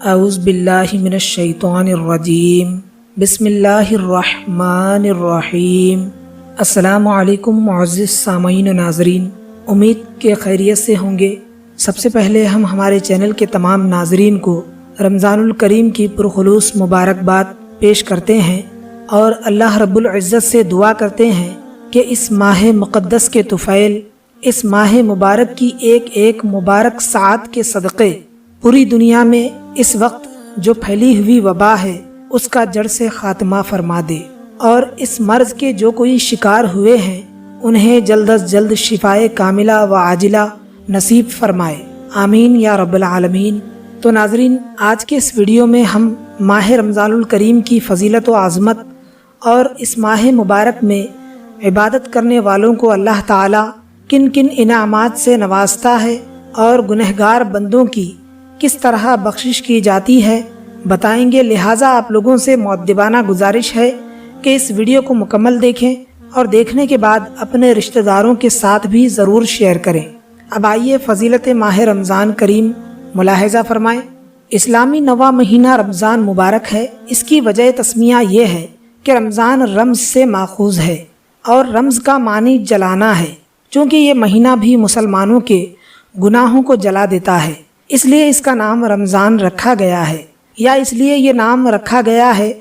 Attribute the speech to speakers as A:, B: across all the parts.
A: اعوذ باللہ من الشیطان الرجیم بسم اللہ الرحمن الرحیم۔ السلام علیکم معزز سامعین و ناظرین، امید کہ خیریت سے ہوں گے۔ سب سے پہلے ہم ہمارے چینل کے تمام ناظرین کو رمضان الکریم کی پرخلوص مبارکباد پیش کرتے ہیں اور اللہ رب العزت سے دعا کرتے ہیں کہ اس ماہ مقدس کے طفیل، اس ماہ مبارک کی ایک ایک مبارک ساعت کے صدقے پوری دنیا میں اس وقت جو پھیلی ہوئی وبا ہے اس کا جڑ سے خاتمہ فرما دے، اور اس مرض کے جو کوئی شکار ہوئے ہیں انہیں جلد از جلد شفائے کاملہ و عاجلہ نصیب فرمائے، آمین یا رب العالمین۔ تو ناظرین، آج کے اس ویڈیو میں ہم ماہ رمضان الکریم کی فضیلت و عظمت اور اس ماہ مبارک میں عبادت کرنے والوں کو اللہ تعالیٰ کن کن انعامات سے نوازتا ہے اور گنہگار بندوں کی کس طرح بخشش کی جاتی ہے بتائیں گے۔ لہٰذا آپ لوگوں سے مؤدبانہ گزارش ہے کہ اس ویڈیو کو مکمل دیکھیں اور دیکھنے کے بعد اپنے رشتہ داروں کے ساتھ بھی ضرور شیئر کریں۔ اب آئیے فضیلت ماہ رمضان کریم ملاحظہ فرمائیں۔ اسلامی نواں مہینہ رمضان مبارک ہے۔ اس کی وجہ تسمیہ یہ ہے کہ رمضان رمز سے ماخوذ ہے اور رمز کا معنی جلانا ہے، چونکہ یہ مہینہ بھی مسلمانوں کے گناہوں کو جلا دیتا ہے، اس لیے اس کا نام رمضان رکھا گیا ہے، یا اس لیے یہ نام رکھا گیا ہے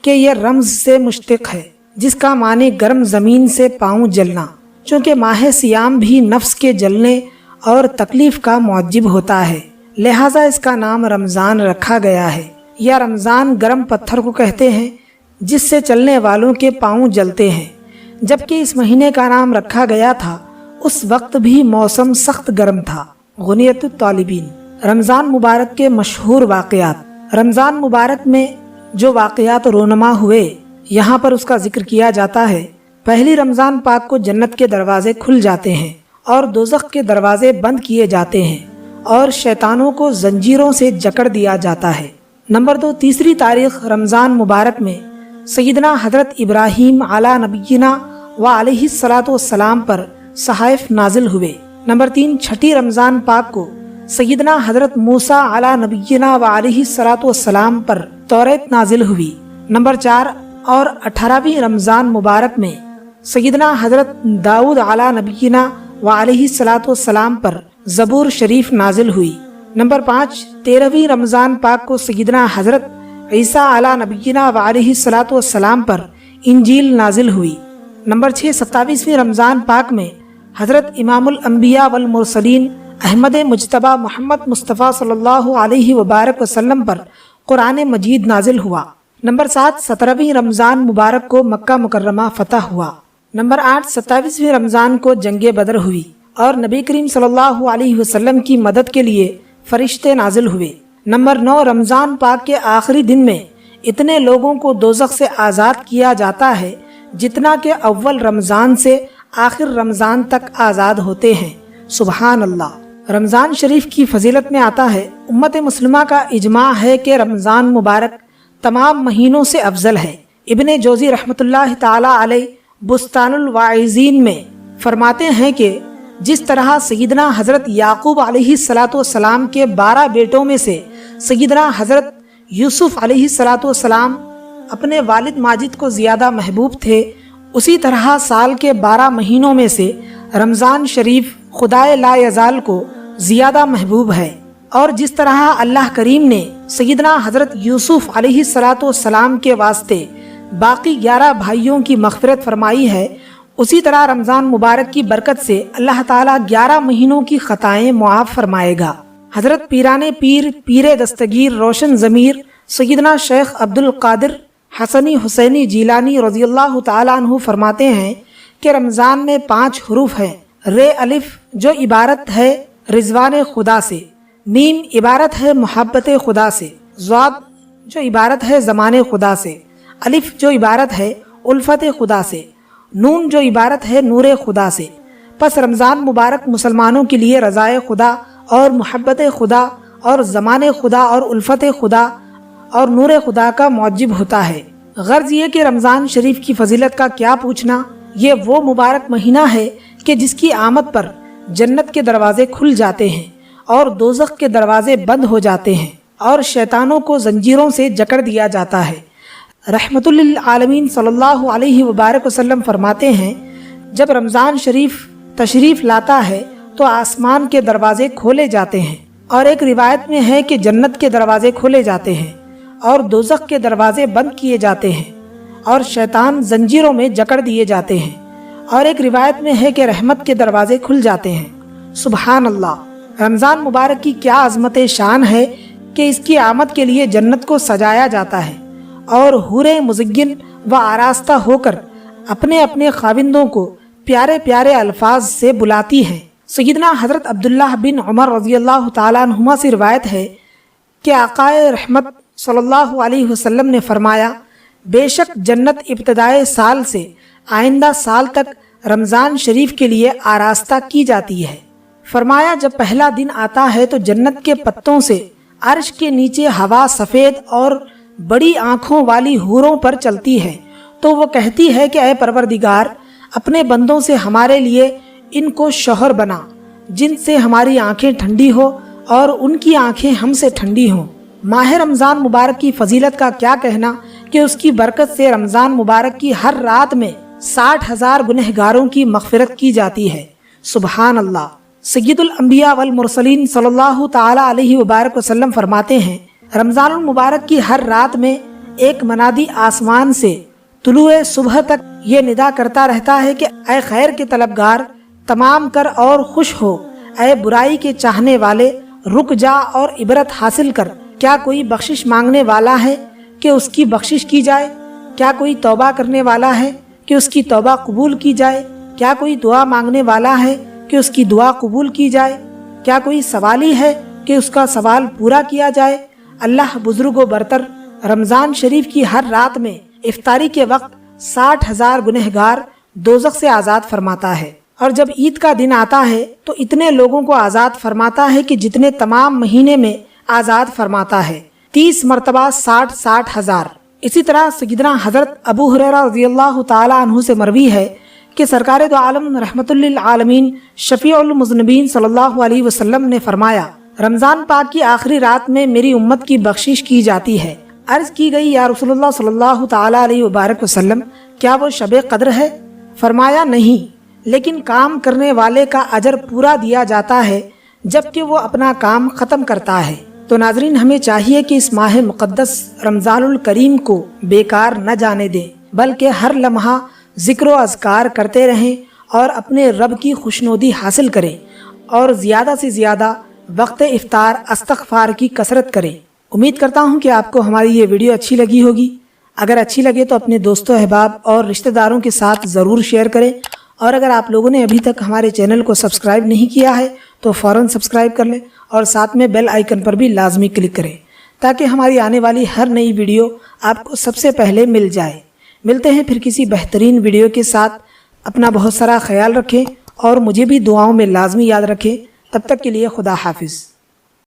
A: کہ یہ رمز سے مشتق ہے جس کا معنی گرم زمین سے پاؤں جلنا، چونکہ ماہ سیام بھی نفس کے جلنے اور تکلیف کا موجب ہوتا ہے، لہٰذا اس کا نام رمضان رکھا گیا ہے۔ یا رمضان گرم پتھر کو کہتے ہیں جس سے چلنے والوں کے پاؤں جلتے ہیں۔ جبکہ اس مہینے کا نام رکھا گیا تھا اس وقت بھی موسم سخت گرم تھا۔ غنیت الطالبین۔ رمضان مبارک کے مشہور واقعات۔ رمضان مبارک میں جو واقعات رونما ہوئے یہاں پر اس کا ذکر کیا جاتا ہے۔ پہلی رمضان پاک کو جنت کے دروازے کھل جاتے ہیں اور دوزخ کے دروازے بند کیے جاتے ہیں اور شیطانوں کو زنجیروں سے جکڑ دیا جاتا ہے۔ نمبر 2، تیسری تاریخ رمضان مبارک میں سیدنا حضرت ابراہیم علی نبینا و علیہ الصلاۃ والسلام پر صحائف نازل ہوئے۔ نمبر 3، چھٹی رمضان پاک کو سیدنا حضرت موسیٰ علی نبینا و علیہ الصلاۃ والسلام پر توریت نازل ہوئی۔ نمبر 4 اور 18ویں رمضان مبارک میں سیدنا حضرت داؤد علی نبینا و علیہ الصلاۃ والسلام پر زبور شریف نازل ہوئی۔ نمبر 5، 13ویں رمضان پاک کو سیدنا حضرت عیسیٰ علی نبینا و علیہ الصلاۃ والسلام پر انجیل نازل ہوئی۔ نمبر 6، 27ویں رمضان پاک میں حضرت امام الانبیاء والمرسلین احمد مجتبیٰ محمد مصطفیٰ صلی اللہ علیہ وبارک وسلم پر قرآن مجید نازل ہوا۔ نمبر 7، 17ویں رمضان مبارک کو مکہ مکرمہ فتح ہوا۔ نمبر 8، 27ویں رمضان کو جنگ بدر ہوئی اور نبی کریم صلی اللہ علیہ وسلم کی مدد کے لیے فرشتے نازل ہوئے۔ نمبر 9، رمضان پاک کے آخری دن میں اتنے لوگوں کو دوزخ سے آزاد کیا جاتا ہے جتنا کہ اول رمضان سے آخر رمضان تک آزاد ہوتے ہیں۔ سبحان اللہ۔ رمضان شریف کی فضیلت میں آتا ہے، امت مسلمہ کا اجماع ہے کہ رمضان مبارک تمام مہینوں سے افضل ہے۔ ابن جوزی رحمۃ اللہ تعالی علیہ بستان الواعظین میں فرماتے ہیں کہ جس طرح سیدنا حضرت یعقوب علیہ الصلاۃ والسلام کے 12 بیٹوں میں سے سیدنا حضرت یوسف علیہ الصلاۃ والسلام اپنے والد ماجد کو زیادہ محبوب تھے، اسی طرح سال کے 12 مہینوں میں سے رمضان شریف خدائے لا یزال کو زیادہ محبوب ہے، اور جس طرح اللہ کریم نے سیدنا حضرت یوسف علیہ الصلاۃ والسلام کے واسطے باقی 11 بھائیوں کی مغفرت فرمائی ہے، اسی طرح رمضان مبارک کی برکت سے اللہ تعالیٰ 11 مہینوں کی خطائیں معاف فرمائے گا۔ حضرت پیران پیر، پیر دستگیر روشن ضمیر سیدنا شیخ عبد القادر حسنی حسینی جیلانی رضی اللہ تعالیٰ عنہ فرماتے ہیں کہ رمضان میں 5 حروف ہیں۔ رے الف جو عبارت ہے رضوان خدا سے، میم عبارت ہے محبت خدا سے، ضاد جو عبارت ہے زمان خدا سے، الف جو عبارت ہے الفت خدا سے، نون جو عبارت ہے نور خدا سے۔ پس رمضان مبارک مسلمانوں کے لیے رضائے خدا اور محبت خدا اور زمان خدا اور الفت خدا اور نور خدا کا موجب ہوتا ہے۔ غرض یہ کہ رمضان شریف کی فضیلت کا کیا پوچھنا، یہ وہ مبارک مہینہ ہے کہ جس کی آمد پر جنت کے دروازے کھل جاتے ہیں اور دوزخ کے دروازے بند ہو جاتے ہیں اور شیطانوں کو زنجیروں سے جکڑ دیا جاتا ہے۔ رحمت للعالمین صلی اللہ علیہ وبارک وسلم فرماتے ہیں، جب رمضان شریف تشریف لاتا ہے تو آسمان کے دروازے کھولے جاتے ہیں، اور ایک روایت میں ہے کہ جنت کے دروازے کھولے جاتے ہیں اور دوزخ کے دروازے بند کیے جاتے ہیں، اور شیطان زنجیروں میں جکڑ دیے جاتے ہیں، اور ایک روایت میں ہے کہ رحمت کے دروازے کھل جاتے ہیں۔ سبحان اللہ! رمضان مبارک کی کیا عظمت شان ہے کہ اس کی آمد کے لیے جنت کو سجایا جاتا ہے، اور حوریں مزین و آراستہ ہو کر اپنے اپنے خاوندوں کو پیارے پیارے الفاظ سے بلاتی ہیں۔ سیدنا حضرت عبداللہ بن عمر رضی اللہ تعالیٰ عنہما سے روایت ہے کہ آقائے رحمت صلی اللہ علیہ وسلم نے فرمایا، بے شک جنت ابتدائے سال سے آئندہ سال تک رمضان شریف کے لیے آراستہ کی جاتی ہے۔ فرمایا، جب پہلا دن آتا ہے تو جنت کے پتوں سے عرش کے نیچے ہوا سفید اور بڑی آنکھوں والی حوروں پر چلتی ہے، تو وہ کہتی ہے کہ اے پروردگار، اپنے بندوں سے ہمارے لیے ان کو شوہر بنا جن سے ہماری آنکھیں ٹھنڈی ہو اور ان کی آنکھیں ہم سے ٹھنڈی ہوں۔ ماہ رمضان مبارک کی فضیلت کا کیا کہنا کہ اس کی برکت سے رمضان مبارک کی ہر رات میں 60,000 گنہگاروں کی مغفرت کی جاتی ہے۔ سبحان اللہ! سید الانبیاء والمرسلین صلی اللہ تعالی علیہ وبارک وسلم فرماتے ہیں، رمضان المبارک کی ہر رات میں ایک منادی آسمان سے طلوع صبح تک یہ ندا کرتا رہتا ہے کہ اے خیر کے طلبگار، تمام کر اور خوش ہو، اے برائی کے چاہنے والے، رک جا اور عبرت حاصل کر۔ کیا کوئی بخشش مانگنے والا ہے کہ اس کی بخشش کی جائے؟ کیا کوئی توبہ کرنے والا ہے کہ اس کی توبہ قبول کی جائے؟ کیا کوئی دعا مانگنے والا ہے کہ اس کی دعا قبول کی جائے؟ کیا کوئی سوالی ہے کہ اس کا سوال پورا کیا جائے؟ اللہ بزرگ و برتر رمضان شریف کی ہر رات میں افطاری کے وقت 60,000 گنہگار دوزخ سے آزاد فرماتا ہے، اور جب عید کا دن آتا ہے تو اتنے لوگوں کو آزاد فرماتا ہے کہ جتنے تمام مہینے میں آزاد فرماتا ہے، 30 مرتبہ 60,000۔ اسی طرح سیدنا حضرت ابو ہریرہ رضی اللہ تعالی عنہ سے مروی ہے کہ سرکار دو عالم رحمت للعالمین شفیع المذنبین صلی اللہ علیہ وسلم نے فرمایا، رمضان پاک کی آخری رات میں میری امت کی بخشش کی جاتی ہے۔ عرض کی گئی، یا رسول اللہ صلی اللہ تعالی علیہ وبارک وسلم، کیا وہ شب قدر ہے؟ فرمایا، نہیں، لیکن کام کرنے والے کا اجر پورا دیا جاتا ہے جبکہ وہ اپنا کام ختم کرتا ہے۔ تو ناظرین، ہمیں چاہیے کہ اس ماہ مقدس رمضان الکریم کو بیکار نہ جانے دیں، بلکہ ہر لمحہ ذکر و اذکار کرتے رہیں اور اپنے رب کی خوشنودی حاصل کریں، اور زیادہ سے زیادہ وقت افطار استغفار کی کثرت کریں۔ امید کرتا ہوں کہ آپ کو ہماری یہ ویڈیو اچھی لگی ہوگی۔ اگر اچھی لگے تو اپنے دوستوں، احباب اور رشتہ داروں کے ساتھ ضرور شیئر کریں، اور اگر آپ لوگوں نے ابھی تک ہمارے چینل کو سبسکرائب نہیں کیا ہے تو فوراً سبسکرائب کر لیں، اور ساتھ میں بیل آئیکن پر بھی لازمی کلک کریں تاکہ ہماری آنے والی ہر نئی ویڈیو آپ کو سب سے پہلے مل جائے۔ ملتے ہیں پھر کسی بہترین ویڈیو کے ساتھ۔ اپنا بہت سارا خیال رکھیں اور مجھے بھی دعاؤں میں لازمی یاد رکھیں۔ تب تک کے لیے خدا حافظ۔